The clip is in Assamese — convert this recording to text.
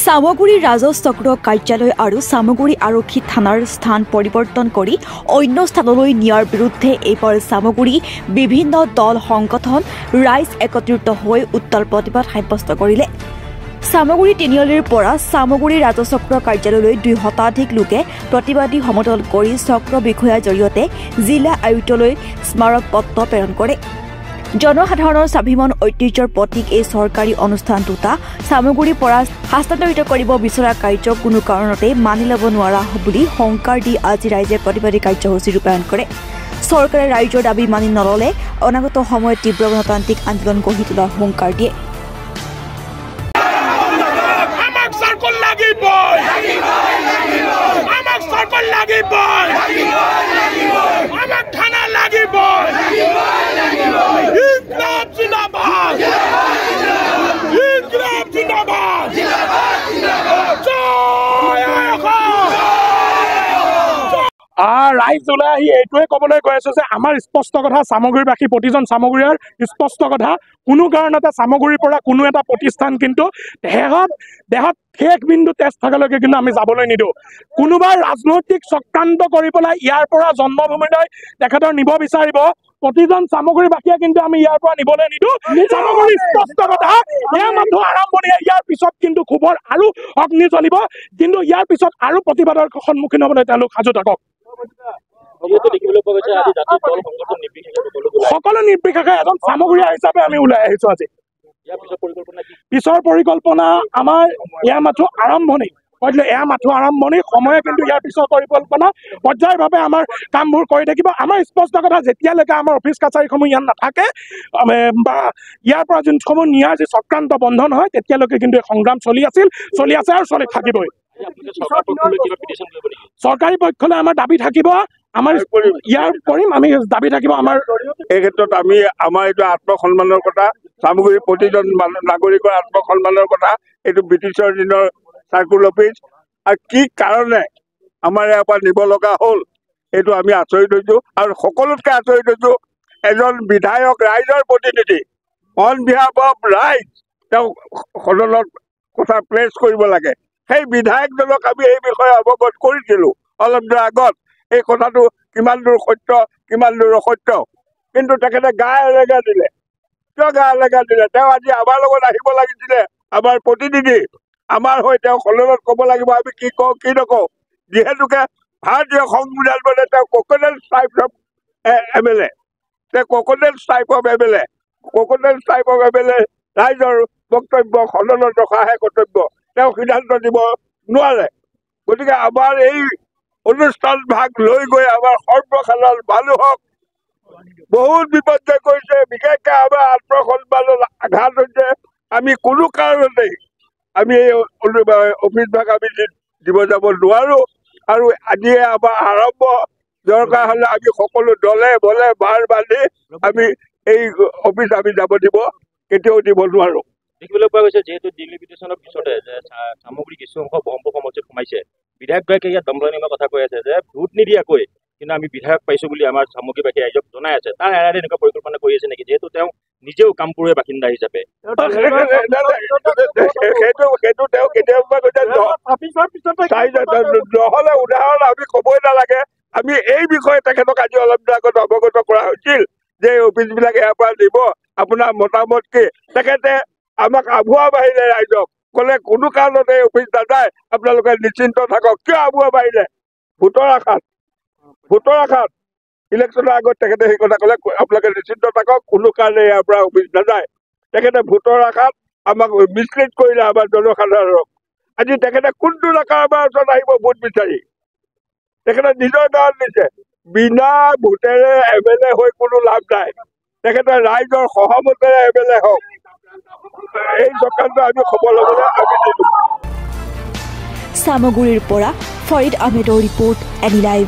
চামগুৰি ৰাজহ চক্ৰ কাৰ্যালয় আৰু চামগুৰি আৰক্ষী থানাৰ স্থান পৰিৱৰ্তন কৰি অন্য স্থানলৈ নিয়াৰ বিৰুদ্ধে এইবাৰ চামগুৰি বিভিন্ন দল সংগঠন ৰাইজ একত্ৰিত হৈ উত্তাল প্ৰতিবাদ সাব্যস্ত কৰিলে। চামগুৰি তিনিআলিৰ পৰা চামগুৰি ৰাজহ চক্ৰ কাৰ্যালয়লৈ ২ শতাধিক লোকে প্ৰতিবাদী সমদল কৰি চক্ৰ বিষয়াৰ জৰিয়তে জিলা আয়ুক্তলৈ স্মাৰক পত্ৰ প্ৰেৰণ কৰে। জনসাধাৰণৰ স্বাভিমান ঐতিহ্যৰ প্ৰতীক এই চৰকাৰী অনুষ্ঠান দুটা চামগুৰিৰ পৰা হস্তান্তৰিত কৰিব বিচৰা কাৰ্য কোনো কাৰণতে মানি ল'ব নোৱাৰা বুলি সংকাৰ দি আজি ৰাইজে প্ৰতিবাদী কাৰ্যসূচী ৰূপায়ণ কৰে। চৰকাৰে ৰাইজৰ দাবী মানি নল'লে অনাগত সময়ত তীব্ৰ গণতান্ত্ৰিক আন্দোলন গঢ়ি তোলাৰ সংকাৰ দিয়ে। ৰাইজ ওলাই আহি এইটোৱে ক'বলৈ গৈ আছো যে আমাৰ স্পষ্ট কথা, চামগুৰিবাসী প্ৰতিজন চামগুৰিয়াৰ স্পষ্ট কথা, কোনো কাৰণতে চামগুৰিৰ পৰা কোনো এটা প্ৰতিষ্ঠান কিন্তু দেহত শেষ বিন্দু তেজ থকালৈকে কিন্তু আমি যাবলৈ নিদিওঁ। কোনোবাই ৰাজনৈতিক চক্ৰান্ত কৰি পেলাই ইয়াৰ পৰা জন্মভূমিলৈ তেখেতৰ নিব বিচাৰিব, প্ৰতিজন চামগুৰিবাসীয়ে কিন্তু আমি ইয়াৰ পৰা নিবলৈ নিদিওঁ। চামগুৰিৰ স্পষ্ট কথা, এয়া মাথো আৰম্ভণিহে, ইয়াৰ পিছত কিন্তু ক্ষোভৰ আৰু অগ্নি জ্বলিব, কিন্তু ইয়াৰ পিছত আৰু প্ৰতিবাদৰ সন্মুখীন হ'বলৈ তেওঁলোক সাজু থাকক। সকলো নিৰ্বিশেষে এজন চামগুৰিয়া হিচাপে আমি ওলাই আহিছো আজি। পিছৰ পৰিকল্পনা আমাৰ এয়া মাথো আৰম্ভণি, এয়া মাথো আৰম্ভণি, সময়ে কিন্তু ইয়াৰ পিছৰ পৰিকল্পনা পৰ্যায়ভাৱে আমাৰ কামবোৰ কৰি থাকিব। আমাৰ স্পষ্ট কথা, যেতিয়ালৈকে আমাৰ অফিচ কাছাৰীসমূহ ইয়াত নাথাকে বা ইয়াৰ পৰা যোনসমূহ নিয়াৰ যি চক্ৰান্ত বন্ধ নহয়, তেতিয়ালৈকে কিন্তু এই সংগ্ৰাম চলি আছে আৰু চলি থাকিবই। চৰকাৰী পক্ষলৈ আমাৰ দাবী থাকিব, আমাৰ ইয়াৰ কৰিম আমি দাবী থাকিব আমাৰ। এই ক্ষেত্ৰত আমি আমাৰ এইটো আত্মসন্মানৰ কথা, চামগুৰিৰ প্ৰতিজন নাগৰিকৰ আত্মসন্মানৰ কথা। এইটো ব্ৰিটিছৰ দিনৰ চাৰ্কুল অফিচ, আৰু কি কাৰণে আমাৰ ইয়াৰ পৰা নিব লগা হ'ল এইটো আমি আচৰিত হৈছো। আৰু সকলোতকৈ আচৰিত হৈছো, এজন বিধায়ক ৰাইজৰ প্ৰতিনিধি অন বিহাফ অফ ৰাইজ তেওঁ সদনত কথা প্লেচ কৰিব লাগে। সেই বিধায়কজনক আমি এই বিষয়ে অৱগত কৰিছিলো অলপ দিনৰ আগত, এই কথাটো কিমান দূৰ সত্য কিমান দূৰ অসত্য, কিন্তু তেখেতে গা এলেগা দিলে। কিয় গা এলেগা দিলে? তেওঁ আজি আমাৰ লগত আহিব লাগিছিলে, আমাৰ প্ৰতিনিধি আমাৰ হৈ তেওঁ সদনত ক'ব লাগিব আমি কি কওঁ কি নকওঁ। যিহেতুকে ভাৰতীয় সংবিধান মানে তেওঁ ক্ৰকডাইল টাইপ অফ MLA, তেওঁ crocodile type of MLA, crocodile type of MLA ৰাইজৰ বক্তব্য সদনত ৰখাহে কৰ্তব্য, তেওঁ সিদ্ধান্ত দিব নোৱাৰে। গতিকে আমাৰ এই অনুষ্ঠান ভাগ লৈ গৈ আমাৰ সৰ্বসাধাৰণ মানুহক বহুত বিপৰ্যয় কৰিছে, বিশেষকৈ আমাৰ আত্মসন্মানত আঘাত হৈছে। আমি কোনো কাৰণতেই আমি এই অফিচ ভাগ আমি দিব যাব নোৱাৰো। আৰু আজিয়ে আমাৰ আৰম্ভ, দৰকাৰ হ'লে আমি সকলো দলে বলে বাৰ বান্ধি আমি এই অফিচ আমি যাব কেতিয়াও দিব নোৱাৰো। দেখিবলৈ পোৱা গৈছে, যিহেতু ডিলিমিটেশ্যনৰ পিছতে যে চামগুৰি কিছু অংশ ব্ৰহ্মপুৰ সমষ্টিত সোমাইছে, বিধায়কগৰাকীয়ে ইয়াত দমদমা নিয়মৰ কথা কৈ আছে যে ভোট নিদিয়াকৈ কিন্তু আমি বিধায়ক পাইছো বুলি আমাৰ চামগুৰিবাসী ৰাইজক জনাই আছে। তাৰ এৰাৰে এনেকুৱা পৰিকল্পনা কৰি আছে নেকি, যিহেতু তেওঁ নিজেও কামপুৰৰ বাসিন্দা হিচাপে? সেইটো তেওঁ কেতিয়াবা নহলে উদাহৰণ আমি ক'বই নালাগে। আমি এই বিষয়ে তেখেতক আজি অলপ দিনৰ আগত অৱগত কৰা হৈছিল যে অফিচ বিলাক ইয়াৰ পৰা দিব, আপোনাৰ মতামত কি? তেখেতে আমাক আভুৱা বাঢ়িলে, ৰাইজক ক'লে কোনো কাৰণতে এই অফিচ নাযায়, আপোনালোকে নিশ্চিন্ত থাকক। কিয় আভুৱা বাঢ়িলে? ভোটৰ আশাত ইলেকশ্যনৰ আগত তেখেতে সেই কথা ক'লে, আপোনালোকে নিশ্চিন্ত থাকক, কোনো কাৰণে ইয়াৰ পৰা অফিচ নাযায়। তেখেতে ভোটৰ আশাত আমাক মিছলিড কৰিলে আমাৰ জনসাধাৰণক। আজি তেখেতে কোনটো ডেকা আমাৰ ওচৰত আহিব ভোট বিচাৰি? তেখেতে নিজৰ গাঁৱত দিছে, বিনা ভোটেৰে MLA হৈ কোনো লাভ নাই। তেখেতে ৰাইজৰ সহমতেৰে MLA হওক, এই চক্ৰান্ত আমি খবৰ ল'বলৈ আমি নিদিওঁ। চামগুৰিৰ পৰা ফৰিদ আহমেদৰ ৰিপৰ্ট, এনি লাইভ।